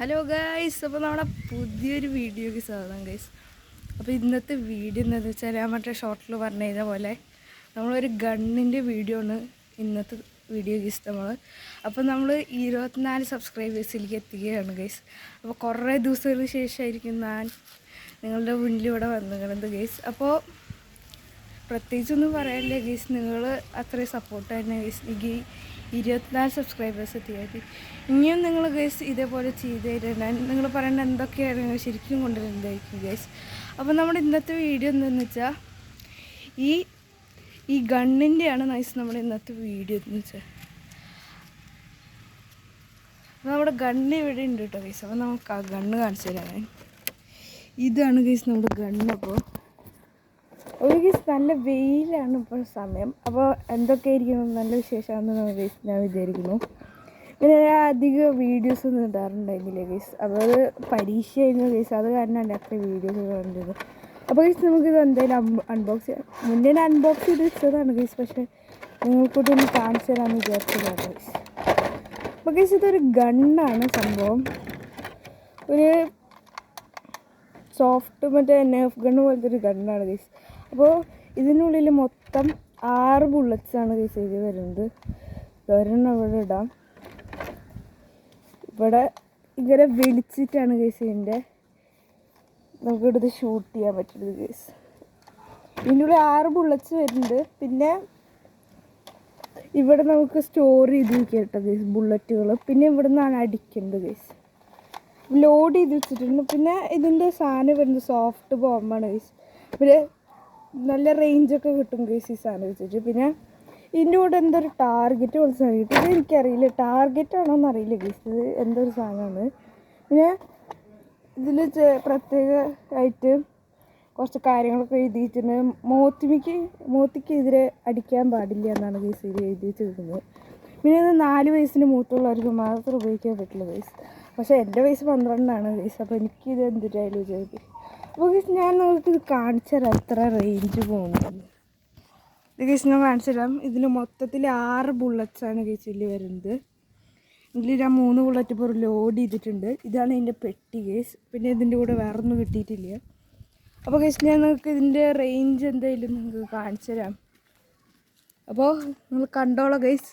Hello guys, അപ്പോൾ നമ്മുടെ പുതിയൊരു വീഡിയോയ്ക്ക് സ്വാഗതം ഗൈസ്. അപ്പോൾ ഇന്നത്തെ വീഡിയോ എന്താണെന്ന് വെച്ചാൽ ഞാൻ മറ്റേ ഷോർട്ടിൽ പറഞ്ഞു കഴിഞ്ഞ പോലെ നമ്മളൊരു ഗണ്ണിൻ്റെ വീഡിയോ ആണ് ഇന്നത്തെ വീഡിയോ ഗൈസ്. അപ്പോൾ നമ്മൾ 24 സബ്സ്ക്രൈബേഴ്സിലേക്ക് എത്തുകയാണ് ഗൈസ്. അപ്പോൾ കുറേ ദിവസങ്ങൾക്ക് ശേഷമായിരിക്കും ഞാൻ നിങ്ങളുടെ മുന്നിൽ ഇവിടെ വന്നിരിക്കുന്നത് ഗൈസ്. അപ്പോൾ പ്രത്യേകിച്ചൊന്നും പറയാനില്ല ഗൈസ്, നിങ്ങൾ അത്രയും സപ്പോർട്ടായിരുന്നു ഗൈസ്. എനിക്ക് 24 സബ്സ്ക്രൈബേഴ്സ് എത്തിയായിട്ട് ഇനിയും നിങ്ങൾ ഗൈസ് ഇതേപോലെ ചെയ്ത് തരാൻ നിങ്ങൾ പറയേണ്ട എന്തൊക്കെയാണ് ശരിക്കും കൊണ്ടുവരുന്നതായിരിക്കും ഗൈസ്. അപ്പോൾ നമ്മുടെ ഇന്നത്തെ വീഡിയോ എന്താണെന്ന് വെച്ചാൽ ഈ ഗണ്ണിൻ്റെയാണ് നൈസ് നമ്മുടെ ഇന്നത്തെ വീഡിയോ എന്ന് വെച്ചാൽ. അപ്പോൾ നമ്മുടെ ഗണ്ണ് ഇവിടെ ഉണ്ട് കേട്ടോ ഗൈസ്. അപ്പോൾ നമുക്ക് ആ ഗണ്ണ് കാണിച്ചു തരാൻ. ഇതാണ് ഗൈസ് നമ്മുടെ ഗണ്ണ്. അപ്പോൾ ഗൈസ് നല്ല വെയിലാണ് ഇപ്പോൾ സമയം. അപ്പോൾ എന്തൊക്കെയായിരിക്കും നല്ല വിശേഷമാണെന്ന് ഗൈസ് ഞാൻ വിചാരിക്കുന്നു. പിന്നെ ഞാൻ അധികം വീഡിയോസൊന്നും ഇടാറുണ്ടായിരുന്നില്ല ഗൈസ്. അപ്പോൾ അത് പരീക്ഷ കഴിഞ്ഞ ഗൈസ്, അത് കാരണമാണ് അത്ര വീഡിയോസ് കണ്ടത്. അപ്പോൾ ഗൈസ് നമുക്കിത് എന്തായാലും അൺബോക്സ് ചെയ്യാം. മുന്നേ അൺബോക്സ് ചെയ്ത് വെച്ചതാണ് ഗൈസ്, പക്ഷേ നിങ്ങൾക്കൂട്ടി ഒന്ന് കാണിച്ചു തരാമെന്ന് വിചാരിച്ചതാണ് ഗൈസ്. അപ്പോൾ ഗൈസ് ഇതൊരു ഗണ്ണാണ് സംഭവം. ഒരു സോഫ്റ്റ് മറ്റേ നെർഫ് ഗണ്ണ് പോലത്തെ ഒരു ഗണ്ണാണ് ഗൈസ്. അപ്പോൾ ഇതിനുള്ളിൽ മൊത്തം 6 ബുള്ളറ്റ്സാണ് ഗൈസ് ഇത് വരുന്നത്. ഒരെണ്ണം ഇവിടെ ഇടാം. ഇവിടെ ഇങ്ങനെ വലിച്ചിട്ടാണ് ഗൈസ് ഇതിൻ്റെ നമുക്കിവിടുത്തെ ഷൂട്ട് ചെയ്യാൻ പറ്റുന്നത് ഗൈസ്. ഇതിൻ്റെ ഉള്ളിൽ 6 ബുള്ളറ്റ്സ് വരുന്നുണ്ട്. പിന്നെ ഇവിടെ നമുക്ക് സ്റ്റോർ ചെയ്ത് വയ്ക്കാം കേട്ടോ ഗൈസ് ബുള്ളറ്റുകൾ. പിന്നെ ഇവിടെ നിന്നാണ് അടിക്കേണ്ടത് ഗൈസ്. ലോഡ് ചെയ്ത് വെച്ചിട്ടുണ്ട്. പിന്നെ ഇതിൻ്റെ സാധനം വരുന്നത് സോഫ്റ്റ് ബോംബാണ് ഗൈസ്. പിന്നെ നല്ല റേഞ്ചൊക്കെ കിട്ടും ഗൈസ് ഈ സാധനം വെച്ചിട്ട്. പിന്നെ ഇതിൻ്റെ കൂടെ എന്തൊരു ടാർഗറ്റ് പോലെ സാധനം കിട്ടും. ഇത് എനിക്കറിയില്ല ടാർഗറ്റാണോ എന്നറിയില്ല ഗൈസ്. ഇത് എന്തൊരു സാധനമാണ്. പിന്നെ ഇതിൽ പ്രത്യേകമായിട്ട് കുറച്ച് കാര്യങ്ങളൊക്കെ എഴുതിയിട്ടുണ്ട്. മോത്തിക്കെതിരെ അടിക്കാൻ പാടില്ല എന്നാണ് ഗൈസ് ഇത് എഴുതി വെച്ചിരിക്കുന്നത്. പിന്നെ ഇത് 4 വയസ്സിന് മൂത്തുള്ളവർക്ക് മാത്രം ഉപയോഗിക്കാൻ പറ്റില്ല ഗൈസ്. പക്ഷേ എൻ്റെ വയസ്സ് 12 ഗൈസ്. അപ്പോൾ എനിക്കിത് എന്തിട്ടായാലും വിചാരിക്കും. അപ്പോൾ ഗൈസ് ഞാൻ നിങ്ങൾക്ക് ഇത് കാണിച്ചു തരാം എത്ര റേഞ്ച് പോകുന്നത്. ഇത് ഗൈസ് ഞാൻ കാണിച്ചു തരാം. ഇതിൽ മൊത്തത്തിൽ 6 ബുള്ളറ്റ്സാണ് ഗൈസ് ഇതിൽ വരുന്നത്. ഇതിൽ ഞാൻ 3 ബുള്ളറ്റ് ഇപ്പോൾ ലോഡ് ചെയ്തിട്ടുണ്ട്. ഇതാണ് ഇതിൻ്റെ പെട്ടി ഗൈസ്. പിന്നെ ഇതിൻ്റെ കൂടെ വേറെ ഒന്നും കിട്ടിയിട്ടില്ല. അപ്പോൾ ഗൈസ് ഞാൻ നിങ്ങൾക്ക് ഇതിൻ്റെ റേഞ്ച് എന്തായാലും നിങ്ങൾക്ക് കാണിച്ചു തരാം. അപ്പോൾ നിങ്ങൾ കണ്ടോളാം ഗൈസ്.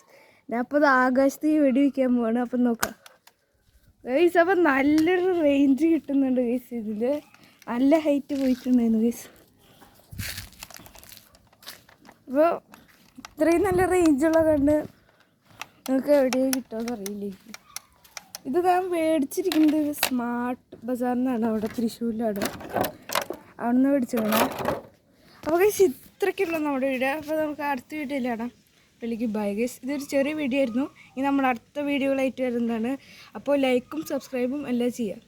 ഞാൻ അപ്പോൾ അത് ആകാശത്ത് വെടിവെക്കാൻ പോവാണ്. അപ്പം നോക്കാം ഗൈസ്. അപ്പം നല്ലൊരു റേഞ്ച് കിട്ടുന്നുണ്ട് ഗൈസ്. ഇതിൽ നല്ല ഹൈറ്റ് പോയിട്ടുണ്ടായിരുന്നു ഗൈസ്. അപ്പോൾ ഇത്രയും നല്ല റേഞ്ചുള്ള കണ്ട് നിങ്ങൾക്ക് എവിടെയും കിട്ടുമെന്ന് അറിയില്ല. ഇത് ഞാൻ മേടിച്ചിരിക്കുന്നത് സ്മാർട്ട് ബസാറിനാണ്, അവിടെ തൃശ്ശൂരിലാണ്. അവിടെ നിന്ന് മേടിച്ചതാണ്. അപ്പോൾ ഗൈസ് ഇത്രയ്ക്കുള്ള നമ്മുടെ വീഡിയോ. അപ്പോൾ നമുക്ക് അടുത്ത വീഡിയോയിൽ കാണാം. അപ്പോഴേക്ക് ബൈ ഗൈസ്. ഇതൊരു ചെറിയ വീഡിയോ ആയിരുന്നു. ഇനി നമ്മൾ അടുത്ത വീഡിയോകളായിട്ട് വരുന്നതാണ്. അപ്പോൾ ലൈക്കും സബ്സ്ക്രൈബും എല്ലാം ചെയ്യാം.